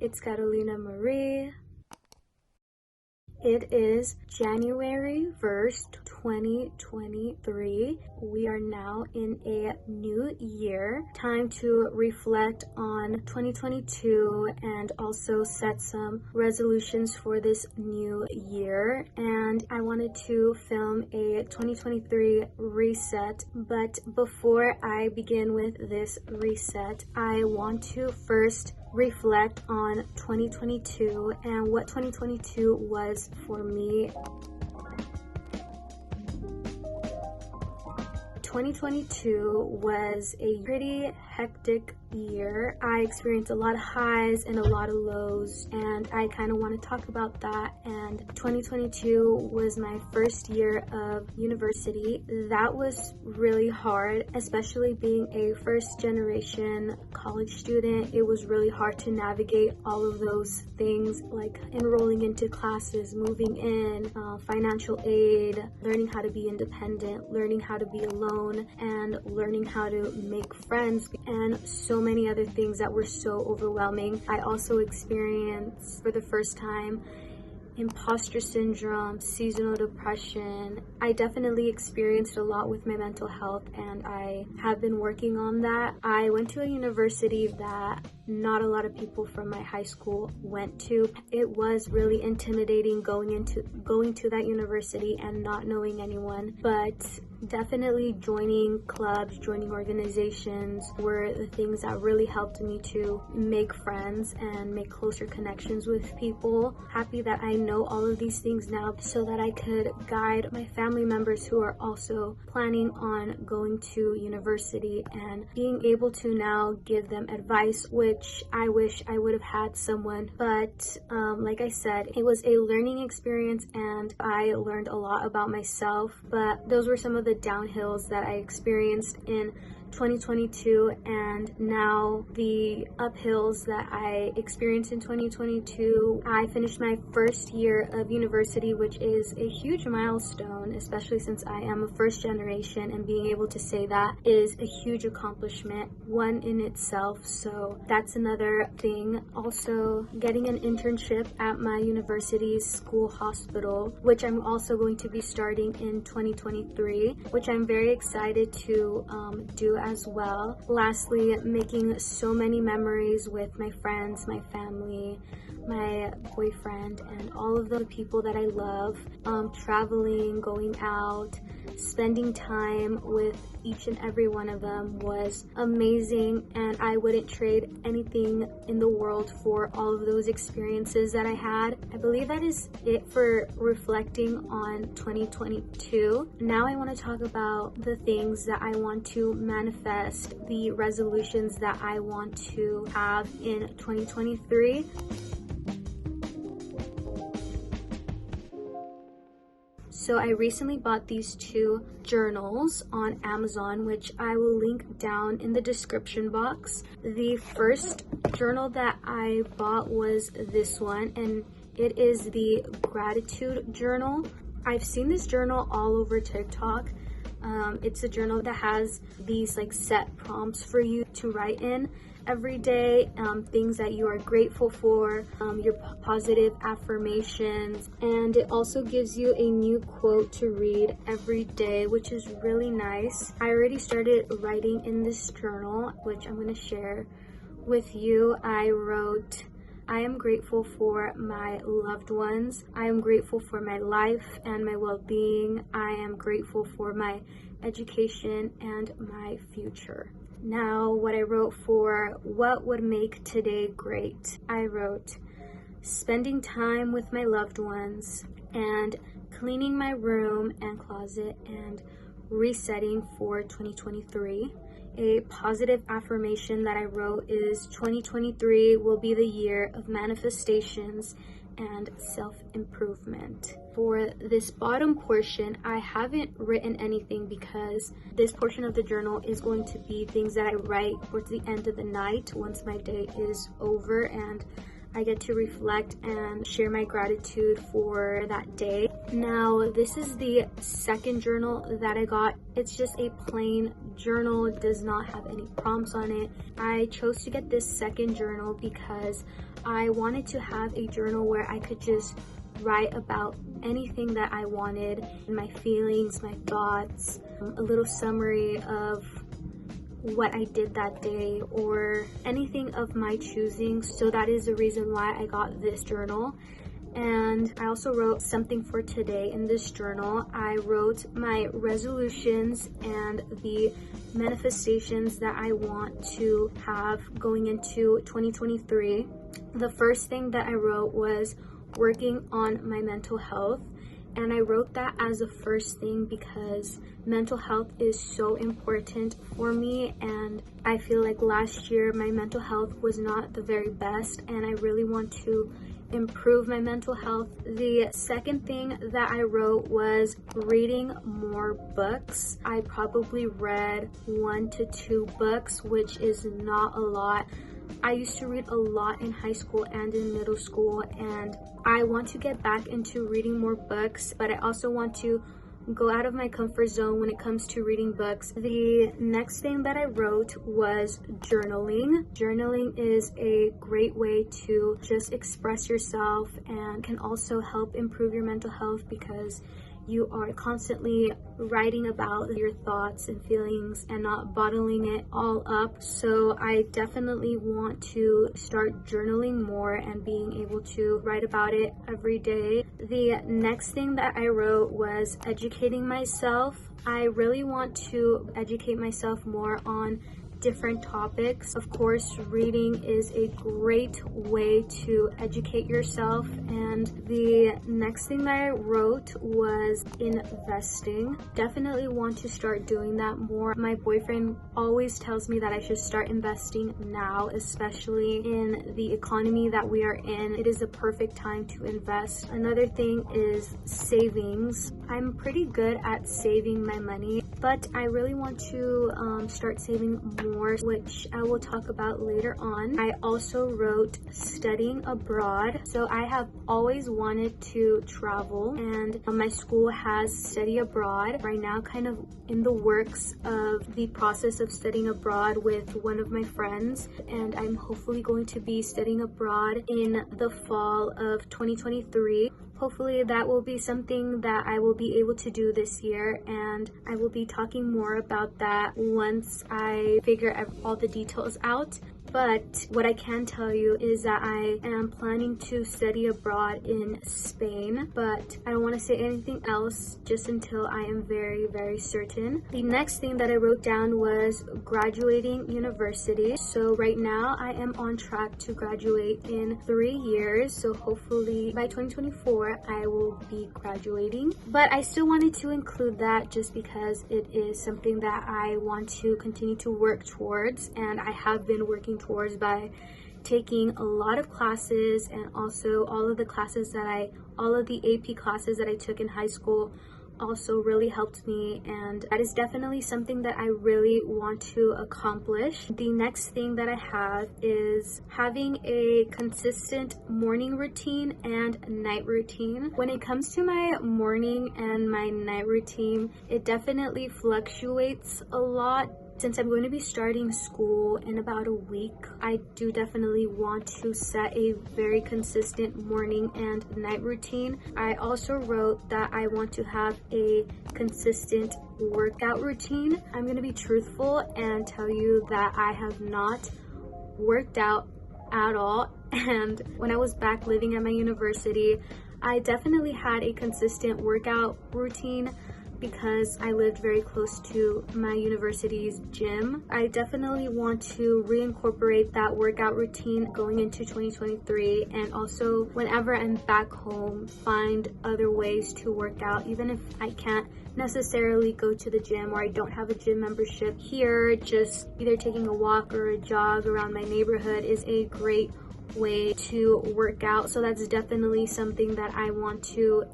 it's carrolinamarrie. It is January 1st, 2023. We are now in a new year. Time to reflect on 2022 and also set some resolutions for this new year. And I wanted to film a 2023 reset. But before I begin with this reset, I want to first reflect on 2022 and what 2022 was for me. 2022 was a pretty hectic year. I experienced a lot of highs and a lot of lows, and I kind of want to talk about that. And 2022 was my first year of university. That was really hard, especially being a first generation college student. It was really hard to navigate all of those things, like enrolling into classes, moving in, financial aid, learning how to be independent, learning how to be alone, and learning how to make friends, and so many other things that were so overwhelming. I also experienced for the first time imposter syndrome, seasonal depression. I definitely experienced a lot with my mental health, and I have been working on that. I went to a university that not a lot of people from my high school went to. It was really intimidating going to that university and not knowing anyone, but definitely joining clubs, joining organizations were the things that really helped me to make friends and make closer connections with people. Happy that I know all of these things now so that I could guide my family members who are also planning on going to university, and being able to now give them advice, which I wish I would have had someone. But like I said, it was a learning experience and I learned a lot about myself, but those were some of the downhills that I experienced in 2022, and now the uphills that I experienced in 2022. I finished my first year of university, which is a huge milestone, especially since I am a first generation, and being able to say that is a huge accomplishment, one in itself. So that's another thing. Also getting an internship at my university's school hospital, which I'm also going to be starting in 2023, which I'm very excited to do as well. Lastly, making so many memories with my friends, my family, my boyfriend, and all of the people that I love. Traveling, going out, spending time with each and every one of them was amazing, and I wouldn't trade anything in the world for all of those experiences that I had. I believe that is it for reflecting on 2022. Now I want to talk about the things that I want to manifest, the resolutions that I want to have in 2023. So I recently bought these two journals on Amazon, which I will link down in the description box. The first journal that I bought was this one, and it is the gratitude journal. I've seen this journal all over TikTok. It's a journal that has these like set prompts for you to write in every day, things that you are grateful for, your positive affirmations, and it also gives you a new quote to read every day, which is really nice. I already started writing in this journal, which I'm going to share with you. I wrote, I am grateful for my loved ones. I am grateful for my life and my well-being. I am grateful for my education and my future. Now, what I wrote for what would make today great. I wrote, spending time with my loved ones and cleaning my room and closet and resetting for 2023. A positive affirmation that I wrote is 2023 will be the year of manifestations and self-improvement. For this bottom portion, I haven't written anything because this portion of the journal is going to be things that I write towards the end of the night once my day is over and I get to reflect and share my gratitude for that day. Now, this is the second journal that I got. It's just a plain journal. It does not have any prompts on it. I chose to get this second journal because I wanted to have a journal where I could just write about anything that I wanted, my feelings, my thoughts, a little summary of what I did that day, or anything of my choosing. So that is the reason why I got this journal. And I also wrote something for today in this journal. I wrote my resolutions and the manifestations that I want to have going into 2023. The first thing that I wrote was working on my mental health. And I wrote that as a first thing because mental health is so important for me, and I feel like last year my mental health was not the very best, and I really want to improve my mental health. The second thing that I wrote was reading more books. I probably read 1 to 2 books, which is not a lot. I used to read a lot in high school and in middle school, and I want to get back into reading more books, but I also want to go out of my comfort zone when it comes to reading books. The next thing that I wrote was journaling. Journaling is a great way to just express yourself and can also help improve your mental health because you are constantly writing about your thoughts and feelings and not bottling it all up. So I definitely want to start journaling more and being able to write about it every day. The next thing that I wrote was educating myself. I really want to educate myself more on different topics. Of course, reading is a great way to educate yourself. And the next thing that I wrote was investing. Definitely want to start doing that more. My boyfriend always tells me that I should start investing now, especially in the economy that we are in. It is a perfect time to invest. Another thing is savings. I'm pretty good at saving my money, but I really want to start saving more, which I will talk about later on. I also wrote studying abroad. So I have always wanted to travel, and my school has study abroad right now, kind of in the works of the process of studying abroad with one of my friends, and I'm hopefully going to be studying abroad in the fall of 2023. Hopefully that will be something that I will be able to do this year, and I will be talking more about that once I figure all the details out. But what I can tell you is that I am planning to study abroad in Spain, but I don't want to say anything else just until I am very, very certain. The next thing that I wrote down was graduating university. So right now I am on track to graduate in 3 years. So hopefully by 2024 I will be graduating. But I still wanted to include that just because it is something that I want to continue to work towards, and I have been working towards by taking a lot of classes, and also all of the AP classes that I took in high school also really helped me, and that is definitely something that I really want to accomplish. The next thing that I have is having a consistent morning routine and night routine. When it comes to my morning and my night routine, it definitely fluctuates a lot. Since I'm going to be starting school in about a week, I do definitely want to set a very consistent morning and night routine. I also wrote that I want to have a consistent workout routine. I'm going to be truthful and tell you that I have not worked out at all. And when I was back living at my university, I definitely had a consistent workout routine because I lived very close to my university's gym. I definitely want to reincorporate that workout routine going into 2023, and also whenever I'm back home, find other ways to work out, even if I can't necessarily go to the gym or I don't have a gym membership here. Just either taking a walk or a jog around my neighborhood is a great way to work out. So that's definitely something that I want to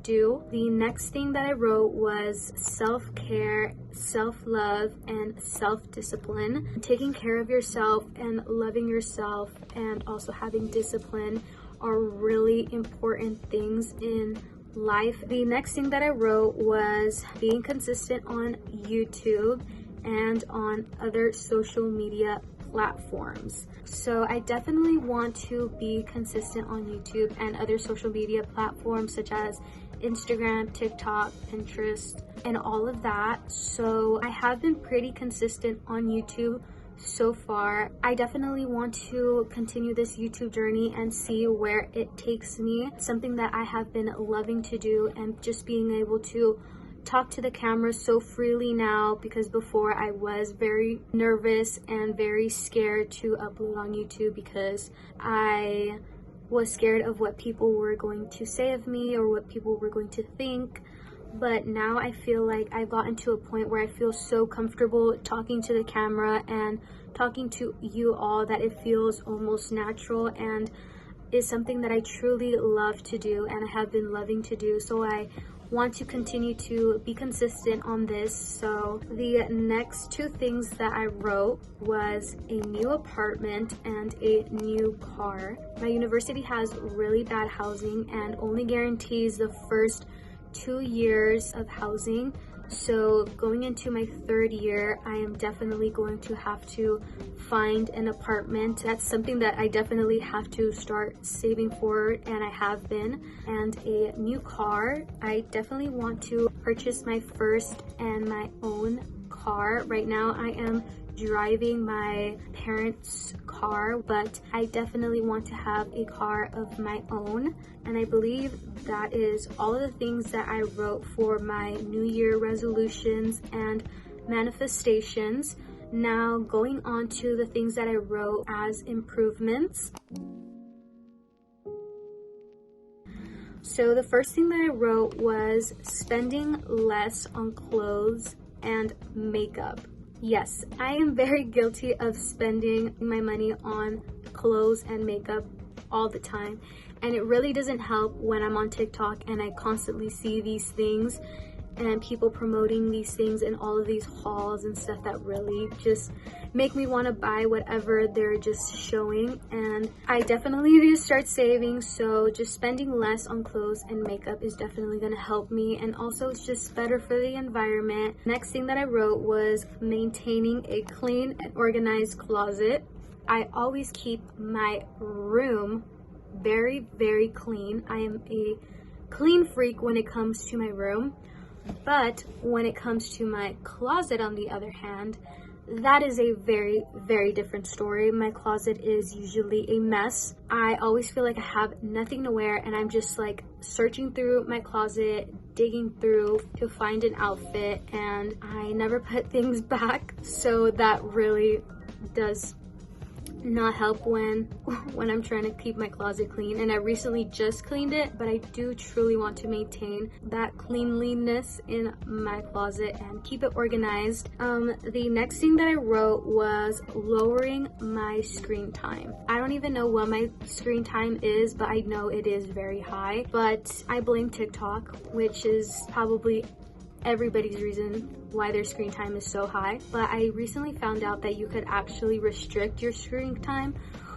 do. The next thing that I wrote was self-care, self-love, and self-discipline. Taking care of yourself and loving yourself and also having discipline are really important things in life. The next thing that I wrote was being consistent on YouTube and on other social media platforms. So I definitely want to be consistent on YouTube and other social media platforms such as Instagram, TikTok, Pinterest, and all of that. So I have been pretty consistent on YouTube so far. I definitely want to continue this YouTube journey and see where it takes me. Something that I have been loving to do, and just being able to talk to the camera so freely now, because before I was very nervous and very scared to upload on YouTube because I was scared of what people were going to say of me or what people were going to think. But now I feel like I've gotten to a point where I feel so comfortable talking to the camera and talking to you all that it feels almost natural, and is something that I truly love to do and I have been loving to do. So I want to continue to be consistent on this. So the next two things that I wrote was a new apartment and a new car. My university has really bad housing and only guarantees the first 2 years of housing. So going into my third year, I am definitely going to have to find an apartment. That's something that I definitely have to start saving for, and I have been. And a new car. I definitely want to purchase my first and my own car. Right now I am driving my parents' car, but I definitely want to have a car of my own. And I believe that is all of the things that I wrote for my New Year resolutions and manifestations. Now going on to the things that I wrote as improvements. So the first thing that I wrote was spending less on clothes and makeup. Yes, I am very guilty of spending my money on clothes and makeup all the time. And it really doesn't help when I'm on TikTok and I constantly see these things and people promoting these things and all of these hauls and stuff that really just make me want to buy whatever they're just showing. And I definitely need to start saving, so just spending less on clothes and makeup is definitely going to help me, and also it's just better for the environment. Next thing that I wrote was maintaining a clean and organized closet. I always keep my room very, very clean. I am a clean freak when it comes to my room. But when it comes to my closet, on the other hand, that is a very, very different story. My closet is usually a mess. I always feel like I have nothing to wear, and I'm just like searching through my closet, digging through to find an outfit, and I never put things back. So that really does not help when I'm trying to keep my closet clean. And I recently just cleaned it, but I do truly want to maintain that cleanliness in my closet and keep it organized. The next thing that I wrote was lowering my screen time. I don't even know what my screen time is, but I know it is very high. But I blame TikTok, which is probably everybody's reason why their screen time is so high. But I recently found out that you could actually restrict your screen time,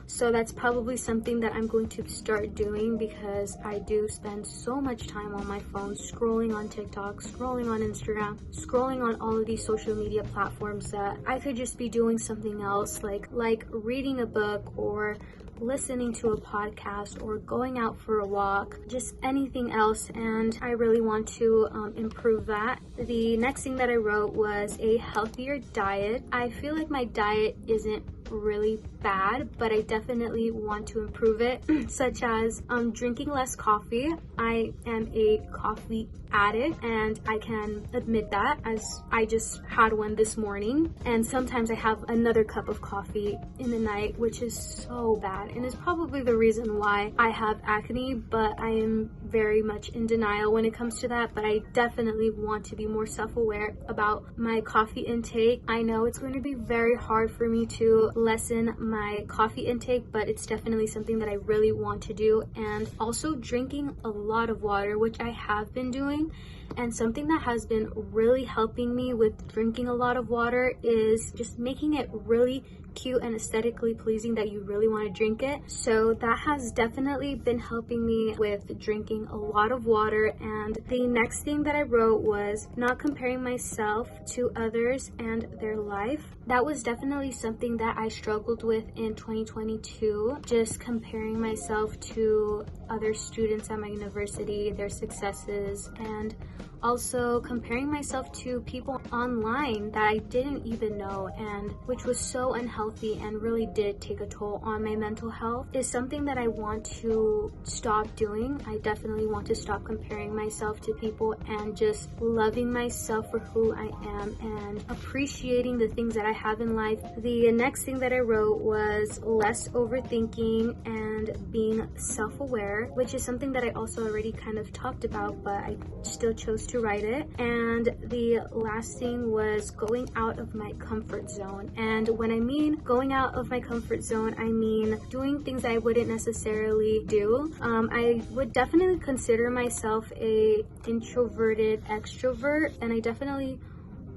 so that's probably something that I'm going to start doing, because I do spend so much time on my phone, scrolling on TikTok, scrolling on Instagram, scrolling on all of these social media platforms, that I could just be doing something else, like reading a book or listening to a podcast or going out for a walk, just anything else. And I really want to improve that. The next thing that I wrote was a healthier diet. I feel like my diet isn't really bad, but I definitely want to improve it, such as drinking less coffee. I am a coffee addict, and I can admit that, as I just had one this morning, and sometimes I have another cup of coffee in the night, which is so bad, and is probably the reason why I have acne. But I am very much in denial when it comes to that. But I definitely want to be more self-aware about my coffee intake. I know it's going to be very hard for me to lessen my coffee intake, but it's definitely something that I really want to do. And also drinking a lot of water, which I have been doing. And something that has been really helping me with drinking a lot of water is just making it really cute and aesthetically pleasing that you really want to drink it. So that has definitely been helping me with drinking a lot of water. And the next thing that I wrote was not comparing myself to others and their life. That was definitely something that I struggled with in 2022, just comparing myself to other students at my university, their successes, and also comparing myself to people online that I didn't even know, and which was so unhealthy and really did take a toll on my mental health. Is something that I want to stop doing. I definitely want to stop comparing myself to people and just loving myself for who I am and appreciating the things that I have in life. The next thing that I wrote was less overthinking and being self-aware, which is something that I also already kind of talked about, but I still chose to write it. And the last thing was going out of my comfort zone. And when I mean going out of my comfort zone, I mean doing things I wouldn't necessarily do. I would definitely consider myself a introverted extrovert, and I definitely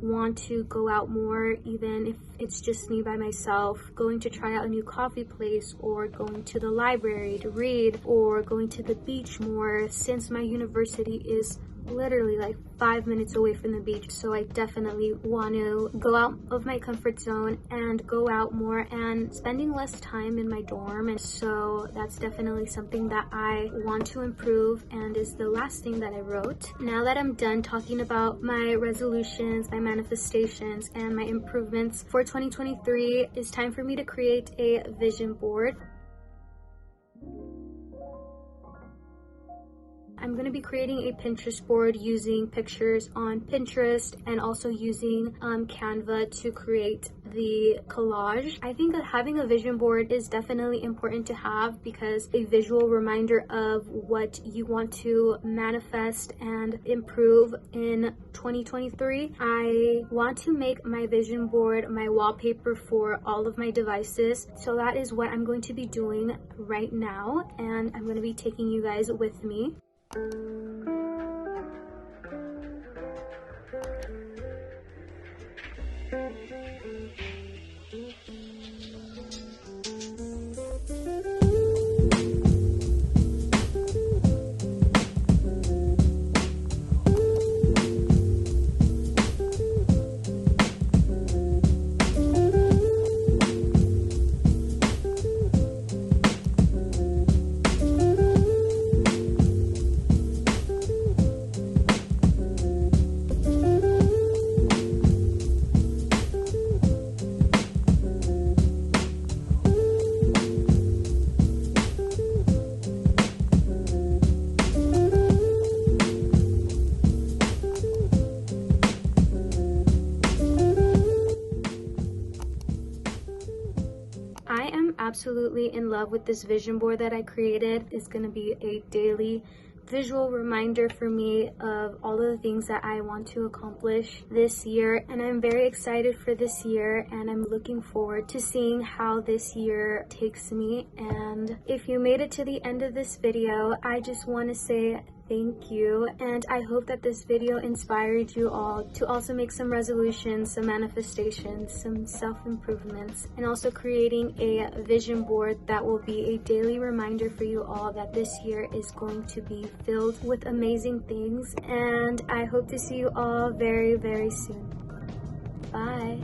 want to go out more, even if it's just me by myself, going to try out a new coffee place or going to the library to read or going to the beach more, since my university is literally like 5 minutes away from the beach. So I definitely want to go out of my comfort zone and go out more and spending less time in my dorm. And so that's definitely something that I want to improve, and is the last thing that I wrote. Now that I'm done talking about my resolutions, my manifestations, and my improvements for 2023, it's time for me to create a vision board. I'm going to be creating a Pinterest board using pictures on Pinterest and also using Canva to create the collage. I think that having a vision board is definitely important to have, because a visual reminder of what you want to manifest and improve in 2023. I want to make my vision board my wallpaper for all of my devices. So that is what I'm going to be doing right now, and I'm going to be taking you guys with me. I am absolutely in love with this vision board that I created. It's going to be a daily visual reminder for me of all of the things that I want to accomplish this year, and I'm very excited for this year, and I'm looking forward to seeing how this year takes me. And if you made it to the end of this video, I just want to say thank you, and I hope that this video inspired you all to also make some resolutions, some manifestations, some self-improvements, and also creating a vision board that will be a daily reminder for you all that this year is going to be filled with amazing things. And I hope to see you all very, very soon. Bye.